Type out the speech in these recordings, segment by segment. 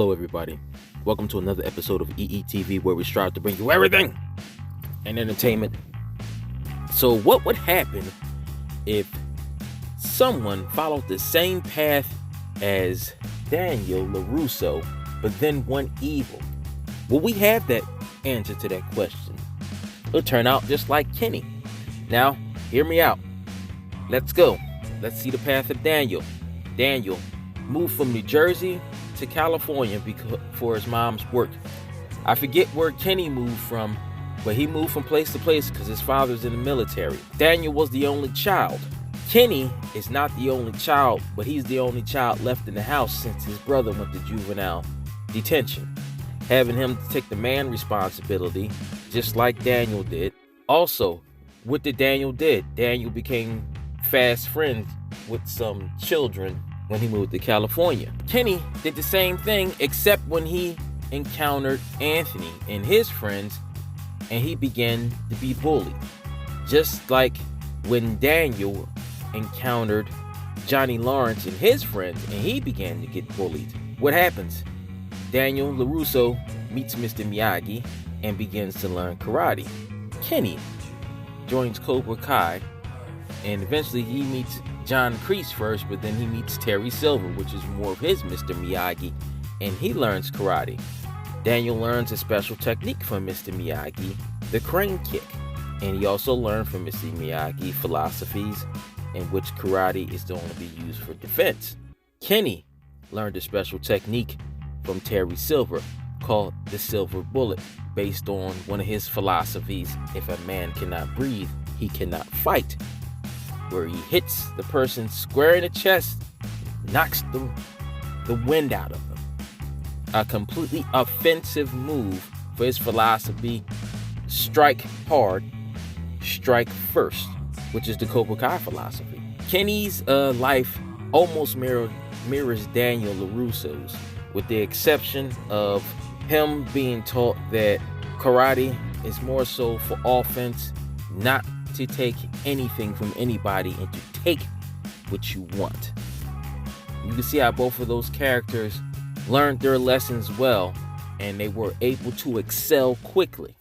Hello everybody, welcome to another episode of EETV where we strive to bring you everything and entertainment. So what would happen if someone followed the same path as Daniel Larusso but then went evil? Well, we have that answer to that question. It'll turn out just like Kenny. Now, hear me out. Let's go. Let's see the path of Daniel. Daniel moved from New Jersey to California for his mom's work. I forget where Kenny moved from, but he moved from place to place because his father's in the military. Daniel was the only child. Kenny is not the only child, but he's the only child left in the house since his brother went to juvenile detention, having him take the man responsibility, just like Daniel did. Also, what did Daniel did? Daniel became fast friends with some children when he moved to California. Kenny did the same thing, except when he encountered Anthony and his friends, and he began to be bullied. Just like when Daniel encountered Johnny Lawrence and his friends, and he began to get bullied. What happens? Daniel Larusso meets Mr. Miyagi and begins to learn karate. Kenny joins Cobra Kai, and eventually he meets John Kreese first, but then he meets Terry Silver, which is more of his Mr. Miyagi, and he learns karate. Daniel learns a special technique from Mr. Miyagi, the crane kick, and he also learned from Mr. Miyagi philosophies, in which karate is only to be used for defense. Kenny learned a special technique from Terry Silver called the Silver Bullet, based on one of his philosophies: if a man cannot breathe, he cannot fight, where he hits the person square in the chest, knocks the wind out of them. A completely offensive move for his philosophy: strike hard, strike first, which is the Cobra Kai philosophy. Kenny's life almost mirrors Daniel Larusso's, with the exception of him being taught that karate is more so for offense, not to take anything from anybody and to take what you want. You can see how both of those characters learned their lessons well, and they were able to excel quickly.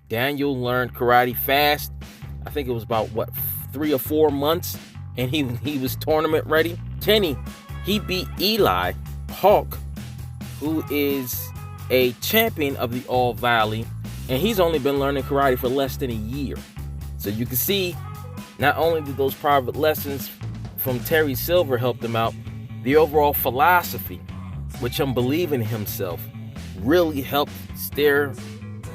Daniel learned karate fast. I think it was about 3 or 4 months, and he was tournament ready. Kenny, he beat Eli Hawk, who is a champion of the All Valley, and he's only been learning karate for less than a year. So you can see, not only did those private lessons from Terry Silver help them out, the overall philosophy, which him believing in himself, really helped steer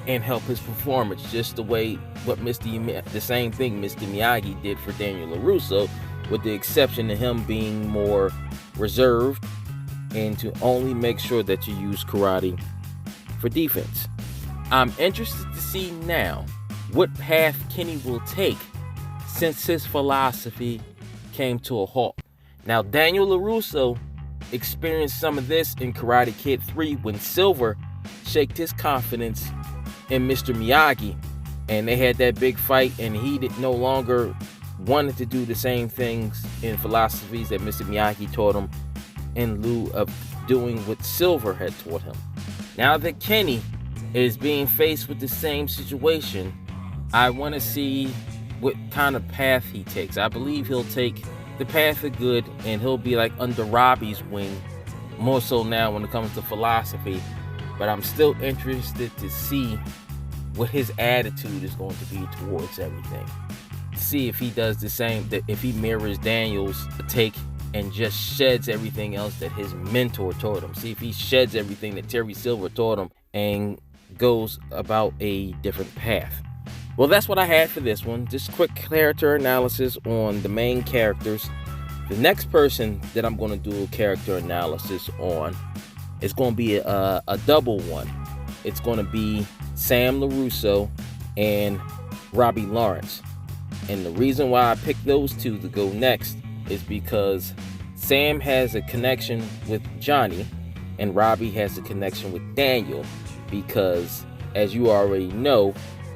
and help his performance, just the way the same thing Mr. Miyagi did for Daniel Larusso, with the exception of him being more reserved and to only make sure that you use karate for defense. I'm interested to see now what path Kenny will take since his philosophy came to a halt. Now, Daniel Larusso experienced some of this in Karate Kid 3 when Silver shaked his confidence in Mr. Miyagi, and they had that big fight, and he no longer wanted to do the same things in philosophies that Mr. Miyagi taught him in lieu of doing what Silver had taught him. Now that Kenny is being faced with the same situation, I want to see what kind of path he takes. I believe he'll take the path of good, and he'll be like under Robbie's wing, more so now when it comes to philosophy. But I'm still interested to see what his attitude is going to be towards everything. See if he does the same, that if he mirrors Daniel's take and just sheds everything else that his mentor taught him. See if he sheds everything that Terry Silver taught him and goes about a different path. Well, that's what I had for this one. Just quick character analysis on the main characters. The next person that I'm going to do a character analysis on is going to be a double one. It's going to be Sam Larusso and Robbie Lawrence. And the reason why I picked those two to go next is because Sam has a connection with Johnny and Robbie has a connection with Daniel, because, as you already know,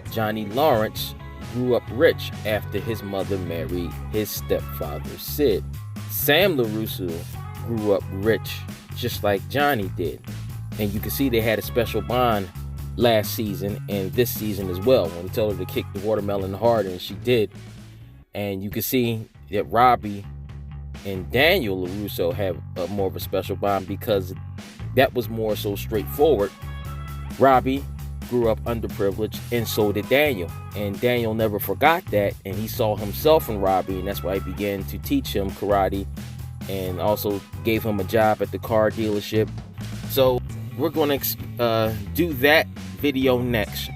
Johnny Lawrence grew up rich after his mother married his stepfather, Sid. Sam Larusso grew up rich just like Johnny did. And you can see they had a special bond last season and this season as well, when he told her to kick the watermelon hard, and she did. And you can see that Robbie and Daniel Larusso have more of a special bond, because that was more so straightforward. Robbie grew up underprivileged, and so did Daniel. And Daniel never forgot that, and he saw himself in Robbie, and that's why he began to teach him karate and also gave him a job at the car dealership. So we're going to do that video next,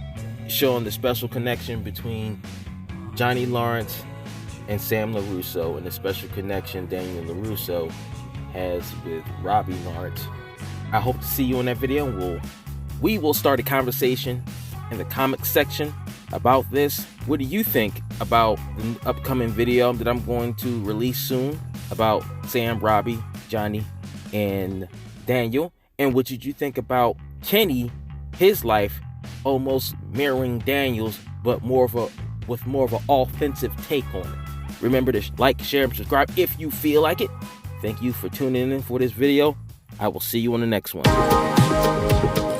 showing the special connection between Johnny Lawrence and Sam Larusso, and the special connection Daniel Larusso has with Robbie Lawrence. I hope to see you in that video. We will start a conversation in the comment section about this. What do you think about the upcoming video that I'm going to release soon about Sam, Robbie, Johnny, and Daniel? And what did you think about Kenny, his life almost mirroring Daniel's, but with more of an offensive take on it? Remember to like, share, and subscribe if you feel like it. Thank you for tuning in for this video. I will see you on the next one.